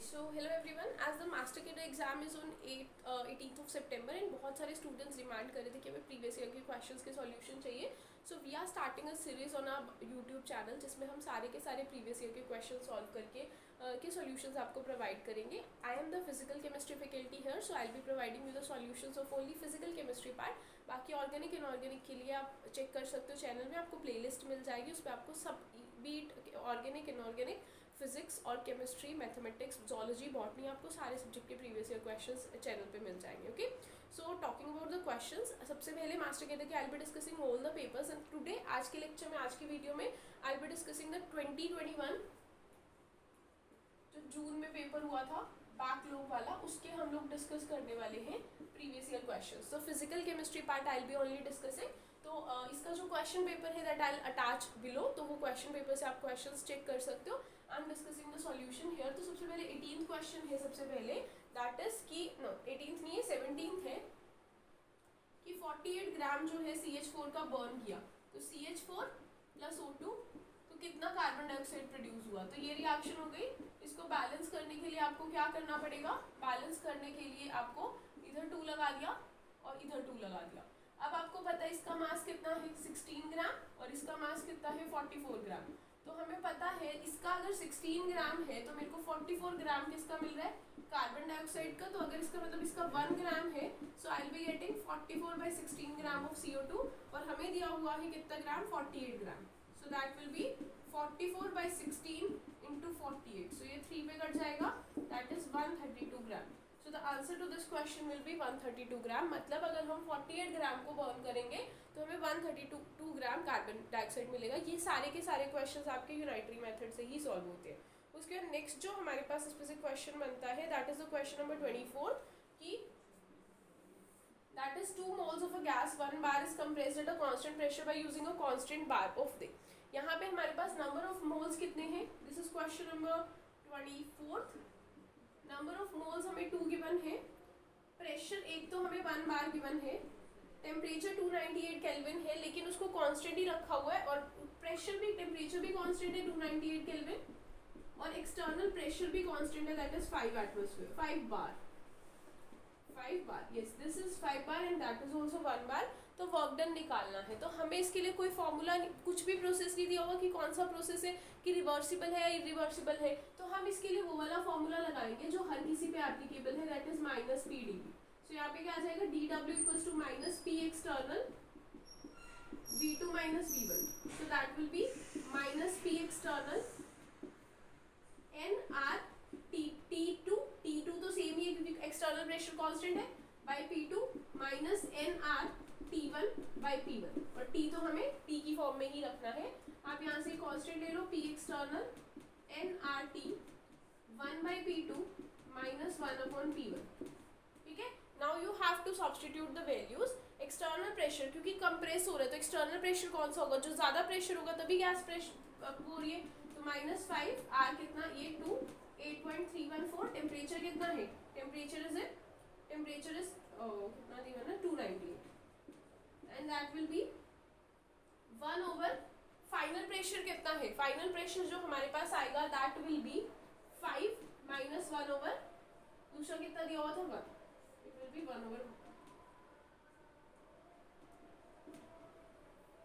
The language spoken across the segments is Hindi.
so hello everyone. As the master cadre exam is on 18th of September and बहुत सारे students demand कर रहे थे कि हमें previous year के questions के solution चाहिए. So we are starting a series on our YouTube channel जिसमें हम सारे के सारे previous year के questions solve करके के solutions आपको provide करेंगे. I am the physical chemistry faculty here, so I'll be providing you the solutions of only physical chemistry part. बाकी organic inorganic के लिए आप check कर सकते हो चैनल में, आपको playlist मिल जाएगी, उस पर आपको सब बीट ऑर्गेनिक इनऑर्गेनिक फिजिक्स और केमिस्ट्री मैथमेटिक्स जोलॉजी बॉटनी आपको सारे सब्जेक्ट के प्रीवियस ईयर क्वेश्चंस चैनल पे मिल जाएंगे. Okay, so talking about the questions, सबसे पहले मास्टर कहते हैं कि आई will be discussing all the papers and today आज के लेक्चर में, आज की वीडियो में आई विल बी डिस्कसिंग द 2021 जो जून में पेपर हुआ था बैकलॉग वाला, उसके हम लोग डिस्कस करने वाले हैं previous year questions. So physical chemistry part I will B only discussing. तो इसका जो क्वेश्चन पेपर है that I will attach below, तो वो क्वेश्चन पेपर से आप क्वेश्चंस चेक कर सकते हो. I am discussing the solution here. तो सबसे पहले 18th क्वेश्चन है, सबसे पहले दैट इज कि 18th नहीं है 17th है कि 48 ग्राम जो है CH4 का बर्न किया, तो CH4 प्लस O2 तो कितना कार्बन डाइऑक्साइड प्रोड्यूस हुआ. तो ये रिएक्शन हो गई. इसको बैलेंस करने के लिए आपको क्या करना पड़ेगा, बैलेंस करने के लिए आपको इधर 2 लगा दिया और इधर 2 लगा दिया. अब आपको पता है इसका मास कितना है 16 ग्राम और इसका मास कितना है 44 ग्राम. तो हमें पता है इसका अगर 16 ग्राम है तो मेरे को 44 ग्राम किसका मिल रहा है, कार्बन डाइऑक्साइड का. तो अगर इसका मतलब इसका 1 ग्राम है, so I will be getting 44/16 gram of CO2 और हमें दिया हुआ है कितना gram, 48 gram. So that will be 44/16 into 48. So ये 3 पे कट जाएगा, that is 132 gram. So the answer to this question will be 132 gram. मतलब अगर हम 48 ग्राम को बर्न करेंगे तो हमें 132 ग्राम कार्बन डाइऑक्साइड मिलेगा. ये सारे के सारे क्वेश्चंस आपके यूनाइटरी मेथड से ही सॉल्व होते हैं. उसके बाद नेक्स्ट जो हमारे पास इस पे से क्वेश्चन बनता है that is the question number 24 कि that is 2 moles of a gas, 1 bar is compressed at a constant pressure by using a constant bar of the. यहाँ पे हमारे पास नंबर ऑफ मोल्स कितने हैं, this is question number 24. Number of moles हमें 2 गिवन है, प्रेशर एक तो हमें 1 बार गिवन है, टेम्परेचर 298 केल्विन है लेकिन उसको कांस्टेंट ही रखा हुआ है और प्रेशर भी, टेम्परेचर भी कांस्टेंट है 298 केल्विन और एक्सटर्नल प्रेशर भी कांस्टेंट है that is 5 atmosphere, 5 bar. Yes this is 5 bar and that is also 1 बार. तो वर्क डन निकालना है. तो हमें इसके लिए कोई फॉर्मूला, कुछ भी प्रोसेस नहीं दिया होगा कि कौन सा प्रोसेस है, कि रिवर्सिबल है या इरिवर्सिबल है. तो हम इसके लिए वो वाला फॉर्मूला लगाएंगे जो हर किसी पे एप्लीकेबल है दैट इज -PdV. सो यहाँ पे क्या आ जाएगा, dW equals to -P external V2 -V1. So that will be -P external NR T2 तो सेम ही है क्योंकि एक्सटर्नल प्रेशर कांस्टेंट है, by P2 minus NR T1/P1 और T तो हमें T की फॉर्म में ही रखना है. आप यहाँ से कांस्टेंट ले लो, P external NRT 1/P2 minus 1/P1. ठीक है, now you have to substitute the values. External pressure क्योंकि कंप्रेस हो रहा है तो एक्सटर्नल प्रेशर कौन सा होगा, जो ज्यादा प्रेशर होगा तभी गैस प्रेशर हो रही है. तो -5 R कितना, ये 2 8.314. टेम्परेचर कितना है, टेम्परेचर इज कितना दिया ना 298 and that will B 1/. Final pressure कितना है, फाइनल प्रेशर जो हमारे पास आएगा दैट विल बी 5 माइनस 1/, दूसरा कितना दिया हुआ था 1, इट विल बी 1/.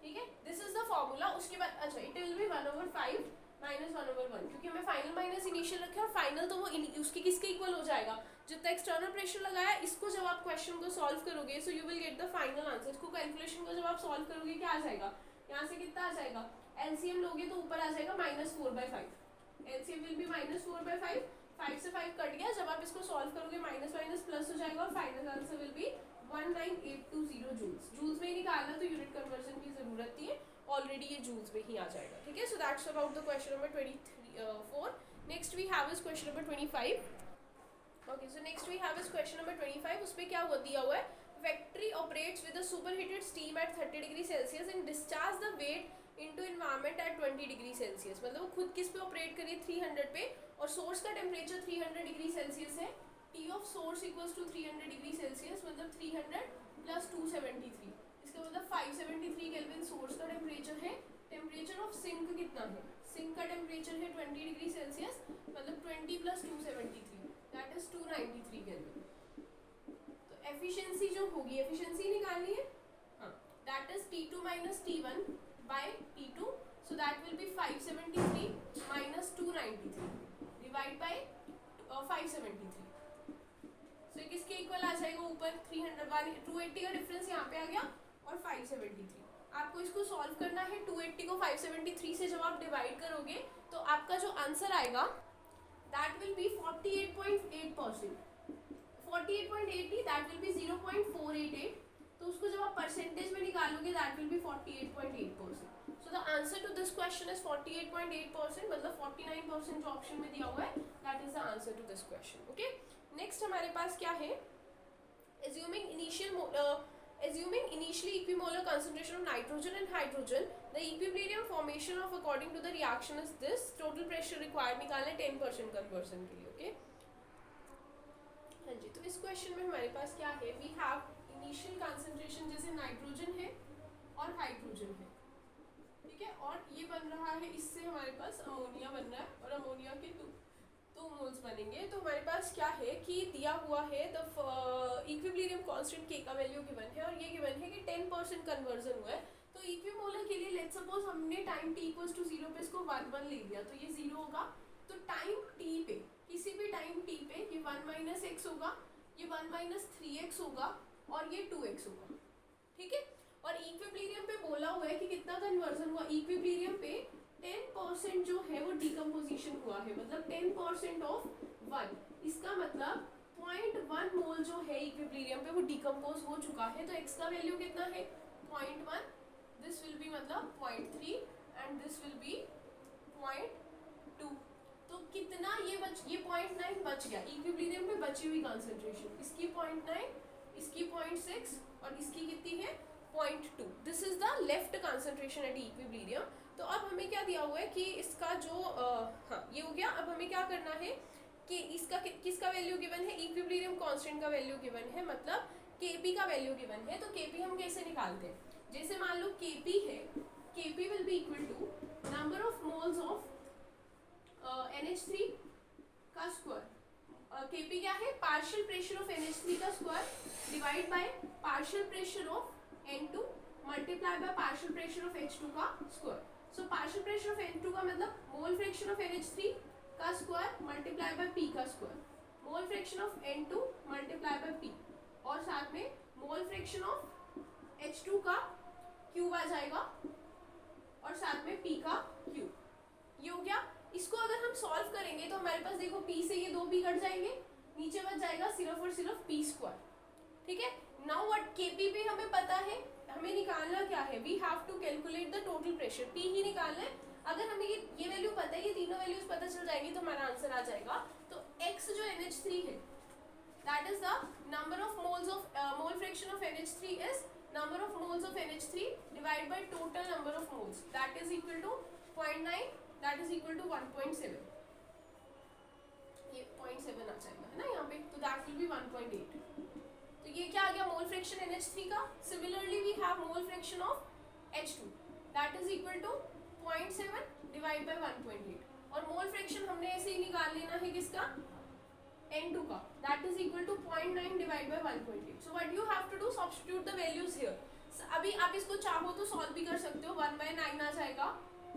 ठीक है, दिस इज द फॉर्मूला. उसके बाद अच्छा इट विल बी 1/5 माइनस 1/1 क्योंकि हमें फाइनल माइनस इनिशियल रखे और फाइनल तो वो उसके किसके इक्वल हो जाएगा, जितना एक्सटर्नल प्रेशर लगाया. इसको जब आप क्वेश्चन को सॉल्व करोगे so you will get the final answer. इसको कैलकुलेशन को जब आप सॉल्व करोगे क्या आ जाएगा, यहाँ से कितना आ जाएगा, एलसीएम लोगे तो ऊपर आ जाएगा -4/5. LCM will be -4/5. 5 से 5 कट गया, जब आप इसको सॉल्व करोगे माइनस माइनस प्लस हो जाएगा और final answer will be 19820 joules. Joules में ही निकालना तो यूनिट कन्वर्जन की जरूरत नहीं है, ऑलरेडी ये जूल्स में ही आ जाएगा. ठीक है, so that's about the question number 24. Next we have is question number 25. Okay, so next we have is question number 25. उसमें क्या दिया हुआ है, factory operates with a superheated steam at 30 degree Celsius and discharge the wet into environment at 20 degree Celsius. मतलब वो खुद किस पे ऑपरेट करिए 300 पे और सोर्स का टेम्परेचर 300 डिग्री सेल्सियस है. T of source equals to 300 degree Celsius, मतलब 300 प्लस 273. इसका मतलब 573 केल्विन सोर्स का टेम्परेचर है. टेम्परेचर ऑफ सिंक कितना है, सिंक का टेम्परेचर है 20 डिग्री सेल्सियस, मतलब 20 प्लस 273 इज 293 केल्विन। तो एफिशिएंसी जो होगी, एफिशिएंसी निकालनी है, that is T2 minus T1 by T2, so that will be 573 minus 293 divide by 573। सो ये किसके इक्वल आ जाएगा, ऊपर 280 का डिफरेंस यहाँ पे आ गया और 573। आपको इसको सॉल्व करना है, 280 को 573 से जब आप डिवाइड करोगे तो आपका जो आंसर आएगा that will be 48.8%, 48.80 that will be 0.488। तो उसको जब आप परसेंटेज में निकालोगे that will be 48.8%। So the answer to this question is 48.8%, मतलब 49% जो ऑप्शन में दिया हुआ है that is the answer to this question. Okay, next हमारे पास क्या है, assuming initially equimolar concentration of nitrogen and hydrogen, the equilibrium formation of according to the reaction is this, total pressure required निकालना है 10% conversion के लिए। ओके, हाँ जी, तो इस क्वेश्चन में हमारे पास क्या है, we have initial concentration जैसे नाइट्रोजन है और हाइड्रोजन है, ठीक है, और ये बन रहा है, इससे हमारे पास अमोनिया बन रहा है और अमोनिया के दो मोल्स बनेंगे। तो हमारे पास क्या है कि दिया हुआ है द इक्विलिब्रियम कांस्टेंट के का वैल्यू गिवन है और ये गिवन है कि 10% कन्वर्जन हुआ है। तो इक्विमोलर के लिए लेट्स सपोज हमने टाइम t इक्वल्स टू 0 पे इसको 1 1 ले लिया, तो ये 0 होगा। तो टाइम t पे, किसी भी टाइम t पे ये 1 माइनस एक्स होगा, ये 1 माइनस 3x होगा और ये 2x होगा, ठीक है। और इक्विलिब्रियम पे बोला हुआ है कि कितना कन्वर्जन हुआ, इक्विलिब्रियम पे 10% जो है वो डिकम्पोजिशन हुआ है, मतलब 10% ऑफ 1, इसका मतलब 0.1 मोल जो है इक्विलिब्रियम पे वो डिकम्पोज हो चुका है। तो x का वैल्यू कितना है 0.1, दिस विल बी मतलब 0.3 एंड दिस विल बी 0.2। तो कितना ये 0.9 बच गया इक्विलिब्रियम पे, बची हुई कंसंट्रेशन इसकी 0.9, इसकी 0.6 और इसकी कितनी है 0.2। This is the left concentration at equilibrium. तो अब हमें क्या दिया हुआ है कि इसका जो हाँ ये हो गया। अब हमें क्या करना है कि इसका किसका वैल्यू गिवन है, इक्विलिब्रियम कांस्टेंट का वैल्यू गिवन है, मतलब Kp का वैल्यू गिवन है। तो Kp हम कैसे निकालते हैं, जैसे मान लो Kp है, Kp will be equal to number of moles of NH3 का स्क्वायर। Kp क्या है, पार्शियल प्रेशर ऑफ NH3 का square divide by partial pressure of N2 multiply by partial pressure of H2 का square. So partial pressure of N2 का मतलब मोल फ्रैक्शन ऑफ NH3 का स्क्वायर मल्टीप्लाई बाय P का square, mole fraction of N2 multiply by P, और साथ में मोल फ्रैक्शन ऑफ H2 का क्यूब आ जाएगा और साथ में P का क्यूब। ये हो गया। इसको अगर हम सॉल्व करेंगे तो हमारे पास देखो P से ये 2 P कट जाएंगे, नीचे बच जाएगा सिर्फ और सिर्फ P स्क्वायर, ठीक है। नाउ व्हाट Kp भी हमें पता है, हमें निकालना क्या है, we have to calculate the total pressure, P ही निकालना है। अगर हमें ये वैल्यू पता है, ये तीनों वैल्यूज पता चल जाएंगी तो हमारा आंसर आ जाएगा। तो x जो NH3 है that is the number of moles of mole fraction of NH3 is number of moles of NH3 divide by total number of moles that is equal to 0.9 that is equal to 1.7। ये 0.7 आ जाएगा है ना यहाँ पे, तो दैट विल बी 1.8। तो ये क्या आ गया, मोल फ्रैक्शन NH3 का। Similarly we have mole fraction of H2 that is equal to 0.7 divide by 1.8, और मोल फ्रैक्शन हमने ऐसे ही निकाल लेना है किसका, N2 का, that is equal to 0.9 divide by 1.8। So what you have to do, substitute the values here. अभी आप इसको चाहो तो सॉल्व भी कर सकते हो, 1/9 आ जाएगा,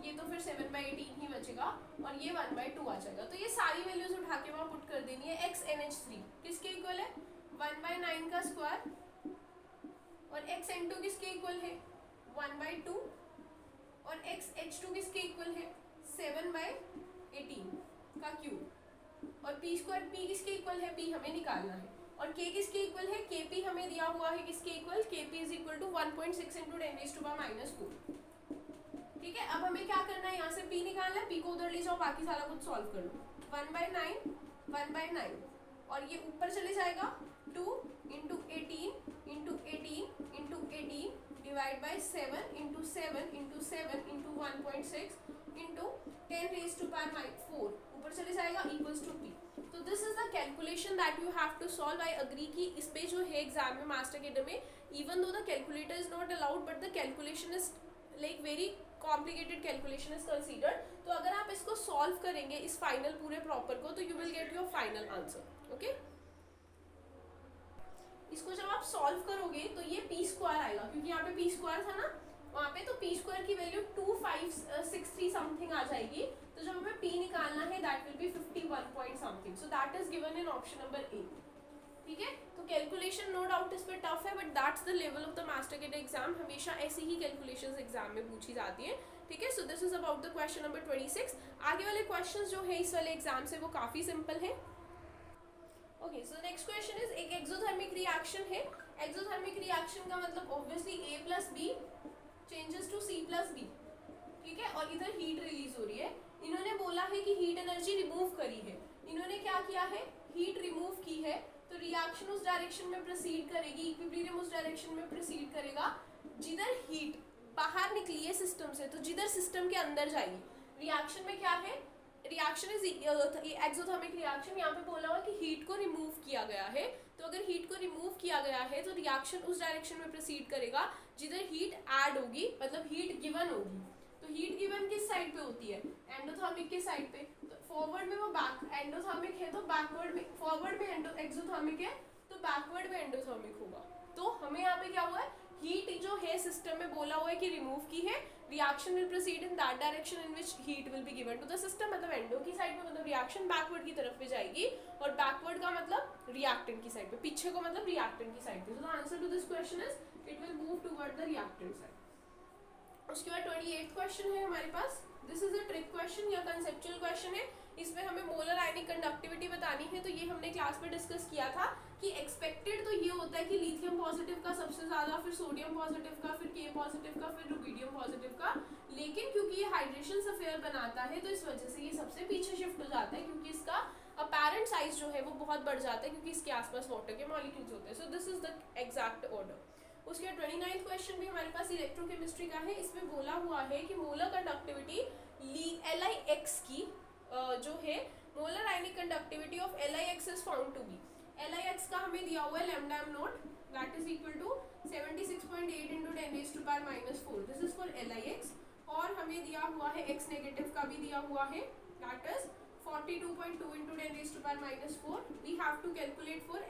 ये तो फिर 7/18 ही बचेगा और ये 1/2 आ जाएगा। तो ये सारी वैल्यूज उठा के वहाँ पुट कर देनी है। x NH3 किसके इक्वल है, 1/9 का स्क्वायर, और x N2 किसके इक्वल है 1/2, और x H2 किसके इक्वल है 7/18 का क्यूब, और p स्क्वायर p किसके इक्वल है, p हमें निकालना है, और k किसके इक्वल है, kp हमें दिया हुआ है किसके इक्वल, kp इज इक्वल टू 1.6 × 10⁻⁴। ठीक है। अब हमें क्या करना है, यहाँ से p निकालना है, p को उधर ले जाओ, बाकी सारा कुछ सॉल्व कर लो। 1/9 1/9 और ये ऊपर चले जाएगा 2 × 18 × 18 × 18 डिवाइड बाय 7 × 7 × 7 × 1.6 × 10⁻⁴ ऊपर चले जाएगा इक्वल्स टू p। तो this is the calculation that you have to solve. I agree कि इस पे जो है एग्जाम में मास्टर केडर में even though the calculator is not allowed but the calculation is like very complicated calculation is considered, तो अगर आप इसको सॉल्व करेंगे इस फाइनल पूरे प्रॉपर को, तो you will get your final answer. Okay, इसको जब आप सॉल्व करोगे तो ये पी स्क्वायर आएगा, क्योंकि यहाँ पे पी स्क्वायर था ना वहाँ पे, तो पी स्क्वायर की वैल्यू 2563 समथिंग आ जाएगी। तो जब हमें पी निकालना है that will B 51 point something, so that is given in option number ए। ठीक है, तो कैलकुलेशन नो डाउट इस पे टफ है, but that's the level of the master cadet exam. हमेशा ऐसी ही कैलकुलेशंस एग्जाम में पूछी जाती है। ठीक है, so this is about the question number 26। आगे वाले क्वेश्चंस जो है इस वाले एग्जाम से वो काफी सिंपल है। Okay, so next question is, एक एक्सोथर्मिक रिएक्शन है। एक्सोथर्मिक रिएक्शन का मतलब obviously A plus B changes to C plus B. ठीक है, और इधर हीट रिलीज हो रही है। इन्होंने बोला है कि हीट एनर्जी रिमूव करी है। इन्होंने क्या किया है, हीट रिमूव की है, तो रिएक्शन उस डायरेक्शन में प्रोसीड करेगी, इक्विलिब्रियम उस डायरेक्शन में प्रोसीड करेगा जिधर हीट बाहर निकली है सिस्टम से, तो जिधर सिस्टम के अंदर जाएगी। रिएक्शन में क्या है, रिएक्शन इज एक्सोथर्मिक रिएक्शन। यहाँ पे बोला हुआ कि हीट को रिमूव किया गया है, तो अगर हीट को रिमूव किया गया है तो रिएक्शन उस डायरेक्शन में प्रोसीड करेगा जिधर हीट ऐड होगी, मतलब हीट गिवन होगी। तो हीट गिवन किस साइड पे होती है, एंडोथर्मिक के साइड पे। तो फॉरवर्ड में वो बैक एंडोथर्मिक है, तो बैकवर्ड में, फॉरवर्ड में एक्सोथर्मिक है तो बैकवर्ड में एंडोथर्मिक होगा। तो हमें यहाँ पे क्या हुआ है, हीट जो है सिस्टम में बोला हुआ है कि रिमूव की है, reaction will proceed in that direction in which heat will be given to the system. मतलब एंडो की साइड पे मतलब रिएक्शन बैकवर्ड की तरफ पे जाएगी, और बैकवर्ड का मतलब रिएक्टेंट की साइड पे, पीछे को मतलब रिएक्टेंट की साइड पे। So the answer to this question is it will move toward the reactant side. उसके बाद 28th क्वेश्चन है हमारे पास। This is a trick question या कंसेप्चुअल क्वेश्चन है। इसमें हमें मोलर आयनिक कंडक्टिविटी बतानी है। तो ये हमने क्लास में डिस्कस किया था कि एक्सपेक्टेड तो ये होता है कि लिथियम पॉजिटिव का सबसे ज्यादा, फिर सोडियम पॉजिटिव का, फिर के पॉजिटिव का, फिर रुबिडियम पॉजिटिव का। लेकिन क्योंकि ये हाइड्रेशन अफेयर बनाता है तो इस वजह से ये सबसे पीछे शिफ्ट हो जाता है, क्योंकि इसका अपैरेंट साइज जो है वो बहुत बढ़ जाता है, क्योंकि इसके आसपास वाटर के मॉलिक्यूल्स होते हैं। So this is the exact order. उसके बाद 29th क्वेश्चन भी हमारे पास इलेक्ट्रोकेमिस्ट्री का है। इसमें बोला हुआ है कि मोलर कंडक्टिविटी LiX की जो है molar ionic conductivity of LiX is found to be. LiX का हमें दिया हुआ है lambda M nought, that is equal to 76.8 into 10⁻⁴। This is for LiX। और हमें दिया हुआ है X नेगेटिव का भी दिया हुआ है, that is 42.2 into 10⁻⁴। We have to calculate for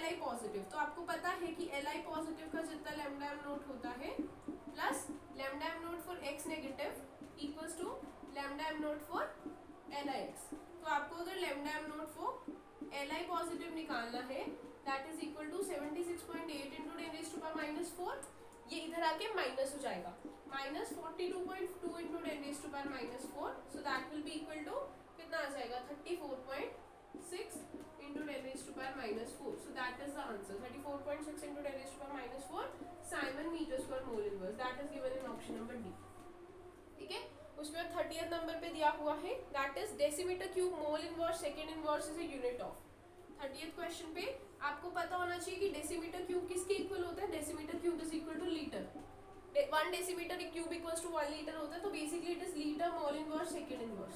Li positive. तो आपको पता है कि Li पॉजिटिव का जितना लैम्डा एम नॉट होता है plus lambda M nought for X negative equals to lambda M nought for LiX। तो आपको अगर lambda M nought for Li positive निकालना है that is equal to 76.8 into 10⁻⁴। ये इधर आके माइनस हो जाएगा, minus 42.2 into 10⁻⁴। So that will be equal to कितना आ जाएगा, 34.6 into 10⁻⁴। So that is the answer. 34.6 into 10⁻⁴ Simon meters per mole inverse. That is given in option number D. ठीक है, उसके बाद 30th नंबर पे दिया हुआ है, that is decimetre cube mole inverse second inverse is a unit of। 30th question पे आपको पता होना चाहिए कि डेसीमीटर क्यूब किसके इक्वल होता है, decimetre cube is equal to litre. 1 decimetre cube equals to 1 litre होता है, तो basically it is litre mole inverse second inverse.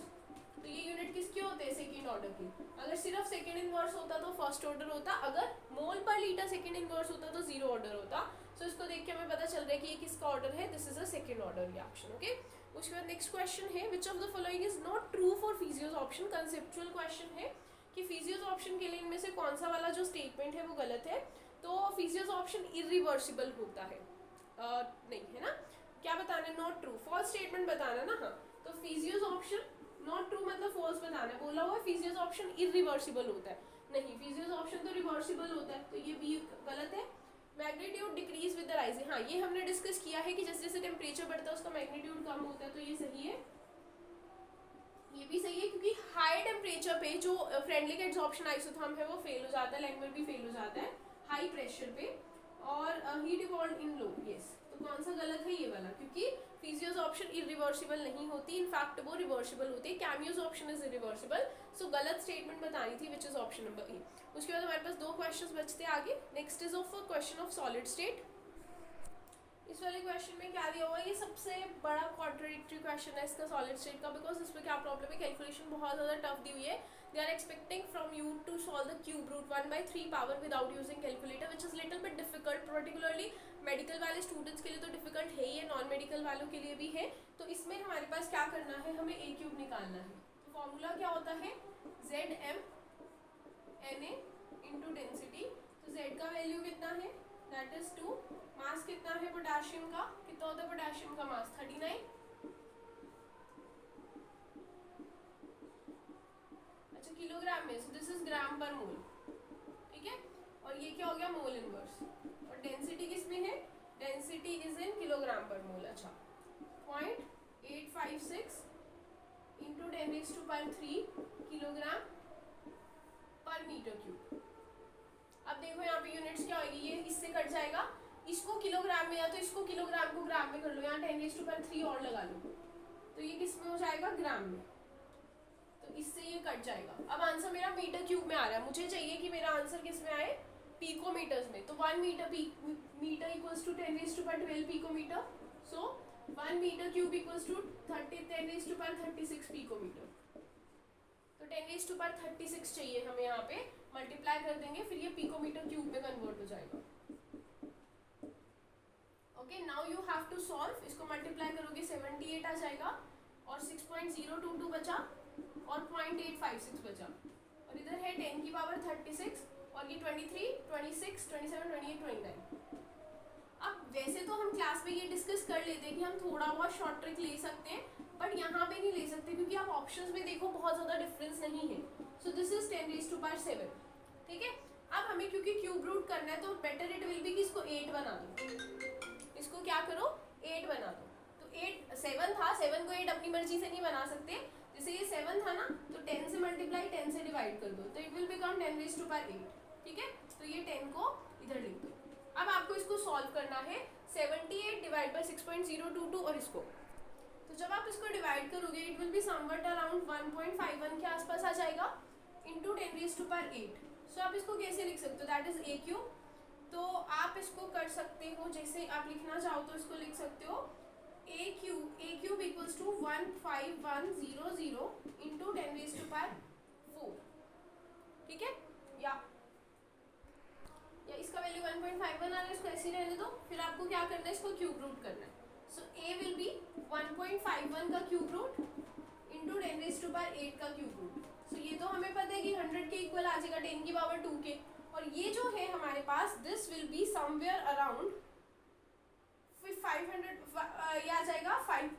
तो ये यूनिट किसके होते हैं, सेकेंड ऑर्डर की। अगर सिर्फ सेकेंड इनवर्स होता तो फर्स्ट ऑर्डर होता, अगर मोल पर लीटर सेकेंड इनवर्स होता तो जीरो ऑर्डर होता। सो इसको देख के हमें पता चल रहा है कि ये किसका ऑर्डर है, this is a second order reaction. Okay, उसके बाद नेक्स्ट क्वेश्चन है, which of the following is not true for physios option. Conceptual question है कि फिजियोस ऑप्शन के लिए इनमें से कौन सा वाला जो स्टेटमेंट है वो गलत है। तो फिजियोस ऑप्शन इरिवर्सिबल होता है, नहीं है ना, क्या बताना है, नॉट ट्रू, फॉल्स स्टेटमेंट बताना ना। हाँ, तो फिजियोस ऑप्शन नॉट ट्रू मतलब फॉल्स बताना है। बोला हुआ फिजियोस ऑप्शन इरिवर्सिबल होता है, नहीं, फिजियोस ऑप्शन तो रिवर्सिबल होता है, तो ये भी गलत है। Magnitude decrease with the rising, हाँ ये हमने डिस्कस किया है कि जैसे जैसे टेम्परेचर बढ़ता है उसका मैग्नीट्यूड कम होता है, तो ये सही है, ये भी सही है, क्योंकि हाई टेम्परेचर पे जो फ्रेंडली एड्सॉर्प्शन आइसोथर्म है वो फेल हो जाता है, लैंगमर भी फेल हो जाता है हाई प्रेशर पे, और heat evolve in low. Yes, तो कौन सा गलत है, ये वाला, क्योंकि फिजियोस ऑप्शन इरिवर्सिबल नहीं होती, इनफैक्ट वो रिवर्सिबल होती है। कैमियोस ऑप्शन इज इरिवर्सिबल। सो गलत स्टेटमेंट बतानी थी, which is option number A. उसके बाद हमारे पास 2 क्वेश्चंस बचते हैं आगे। Next is of question of solid state. इस वाले क्वेश्चन में क्या दिया हुआ है, ये सबसे बड़ा कॉन्ट्रडिक्टरी क्वेश्चन है इसका सॉलिड स्टेट का, बिकॉज इसमें क्या प्रॉब्लम है, कैलकुलेशन बहुत ज़्यादा टफ दी हुई है। they are expecting from you to solve the cube root 1/3 power without using calculator, which is little bit difficult, particularly medical वाले स्टूडेंट्स के लिए तो डिफिकल्ट है ही है, नॉन मेडिकल वालों के लिए भी है। तो इसमें हमारे पास क्या करना है, हमें a क्यूब निकालना है। तो फॉर्मूला क्या होता है, ZmNa इंटू डेंसिटी। तो Z का वैल्यू कितना है, दैट इज 2। मास कितना है पोटेशियम का, कितना होता है पोटेशियम का मास 39। अच्छा किलोग्राम में, so this is gram per mole, ठीक है। और ये क्या हो गया, मोल इनवर्स। और डेंसिटी किस में है, डेंसिटी इज इन किलोग्राम पर मोल। अच्छा 0.856 इंटू 10⁻³ किलोग्राम पर मीटर क्यूब। अब देखो यहाँ पे यूनिट्स क्या होगी, ये इससे कट जाएगा, इसको किलोग्राम में या तो इसको किलोग्राम को ग्राम में कर लो, यहाँ 10⁻³ और लगा लो, तो ये किस में हो जाएगा, ग्राम में। तो इससे ये कट जाएगा। अब आंसर मेरा मीटर क्यूब में आ रहा है, मुझे चाहिए कि मेरा आंसर किस में आए, पिकोमीटर्स में। तो 1 metre equals to 10⁻12 picometre. So 1 metre cube equals to 10⁻36 picometre. तो 10⁻36 चाहिए हमें, यहाँ पे मल्टीप्लाई कर देंगे, फिर ये पिकोमीटर क्यूब में कन्वर्ट हो जाएगा। Okay, now you have to solve. इसको मल्टीप्लाई करोगे 78 आ जाएगा, और 6.022 बचा, और 0.856 बचा, और इधर है 10 की पावर 36, और ये 23, 26, 27, 28, 29। अब वैसे तो हम क्लास में ये डिस्कस कर लेते हैं कि हम थोड़ा बहुत शॉर्ट ट्रिक ले सकते हैं, बट यहाँ पे नहीं ले सकते, क्योंकि आप ऑप्शंस में देखो बहुत ज़्यादा डिफरेंस नहीं है। सो दिस इज 10⁻7, ठीक है। अब हमें क्योंकि क्यूब रूट करना है, तो बेटर इट विल बी कि इसको 8 बना दो। इसको क्या करो, 8 बना दो। तो 8 7 था, 7 को 8 अपनी मर्जी से नहीं बना सकते। जैसे ये 7 था ना, तो 10 से मल्टीप्लाई 10 से डिवाइड कर दो, तो इट विल बिकम 10⁻8, ठीक है। तो ये 10 को इधर लिख दो। अब आपको इसको सॉल्व करना है, 78 डिवाइड बाय 6.022 और इसको। तो जब आप इसको डिवाइड करोगे, it will be somewhat around 1.51 के आसपास आ जाएगा, इंटू 10⁻8। सो आप इसको कैसे लिख सकते हो, दैट इज a क्यूब। तो आप इसको कर सकते हो, जैसे आप लिखना चाहो तो इसको लिख सकते हो a cube equals to 15100 into 10⁻4, ठीक है। या इसका वैल्यू 1.51 आ रहा है, इसको ऐसे ही रहने दो। फिर आपको क्या करना है, इसको क्यूब रूट करना है। सो a विल बी 1.51 का क्यूब रूट इंटू 10⁻8 का क्यूब रूट। सो ये तो हमें पता है कि 100 के इक्वल आ जाएगा 10 की पावर 2 के, और ये जो है हमारे पास, this will be somewhere around 500, ये आ जाएगा 5।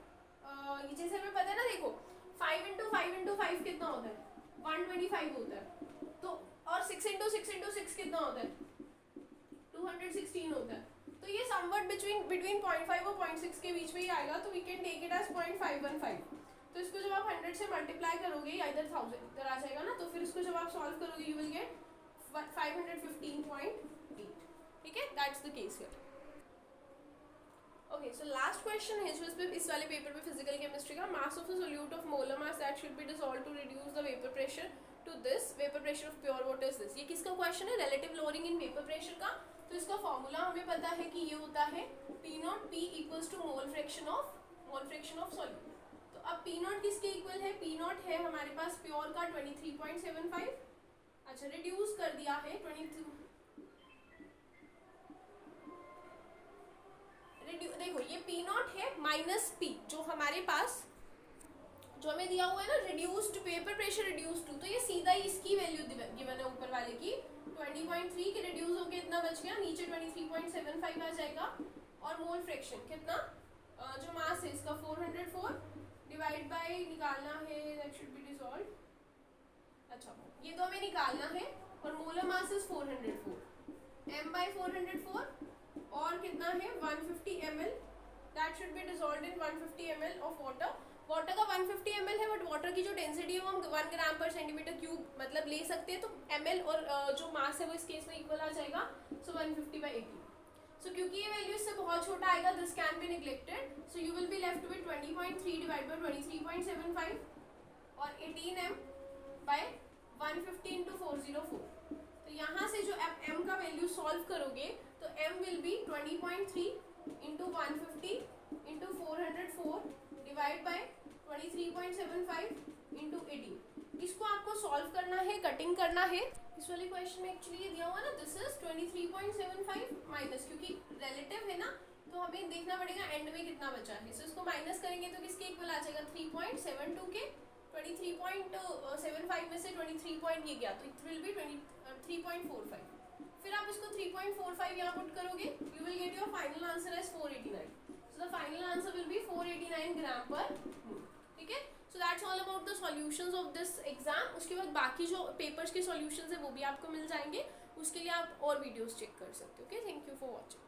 ये जैसे हमें पता है ना, देखो 5 इंटू 5 कितना होता है, 125 होता है। तो और 6 इंटू 6 कितना होता है, 216 होता है। तो ये समवट बिटवीन 0.5 और 0.6 के बीच में ही आएगा, तो we can take it as 0.515। तो इसको जब आप 100 से मल्टीप्लाई करोगे, या इधर 1000 इधर आ जाएगा ना, तो फिर इसको जब आप सॉल्व करोगे, यू विल गेट 515.8, ठीक है। That's the case here. Okay, so last question है जो इस वाले पेपर में फिजिकल केमिस्ट्री का, mass of the solute of molar mass that should be dissolved to reduce the vapour pressure to this vapour pressure of pure water is this. ये किसका क्वेश्चन है, relative lowering in vapour pressure का। तो इसका फॉर्मूला हमें पता है कि ये होता है P0 P equals to mole fraction of solute. तो अब P0 किसके इक्वल है, P0 है हमारे पास प्योर का 23.75। अच्छा, रिड्यूस कर दिया है 22। देखो ये P0 है माइनस P, जो हमारे पास जो हमें दिया हुआ है ना, reduced vapour pressure reduced to, तो ये सीधा ही इसकी वैल्यू गिवन है ऊपर वाले की 20.3 के रिड्यूस होके इतना बच गया, नीचे 23.75 आ जाएगा। और मोल फ्रैक्शन कितना, जो मास है इसका 404 डिवाइड बाय निकालना है, दैट शुड बी डिसॉल्व्ड। अच्छा, ये तो हमें निकालना है, और molar mass is 404, m by 404, और कितना है 150 ml, that should be dissolved in 150 ml of water. Water का 150 ml है, बट वाटर की जो डेंसिटी है वो हम 1 ग्राम पर सेंटीमीटर क्यूब मतलब ले सकते हैं, तो ml और जो मास है वो इस केस में इक्वल आ जाएगा। सो 150/80। सो क्योंकि ये वैल्यू इससे बहुत छोटा आएगा, this can be neglected. So you will be left with 20.3 divide by 23.75 और 18 m बाय 150 into 404। तो यहाँ से जो m का वैल्यू सॉल्व करोगे, तो m will be 20.3 into 150 into 404 divide by 23.75 into 18। इसको आपको सॉल्व करना है, कटिंग करना है। इस वाले क्वेश्चन में एक्चुअली ये दिया हुआ ना, दिस इज 23.75 माइनस, क्योंकि रिलेटिव है ना तो हमें देखना पड़ेगा एंड में कितना बचा है। सो इसको माइनस करेंगे तो किसके इक्वल आ जाएगा, 3.72 के। 23.75 में से 23 पॉइंट ये गया तो इट विल बी 3.45। फिर आप इसको 3.45 यहाँ पुट करोगे, you will get your final answer as 489। So the final answer will be 489 gram per mole. ठीक है, so that's all about the solutions of this exam. उसके बाद बाकी जो पेपर्स के सॉल्यूशंस है वो भी आपको मिल जाएंगे, उसके लिए आप और वीडियोस चेक कर सकते हो। Okay, thank you for watching.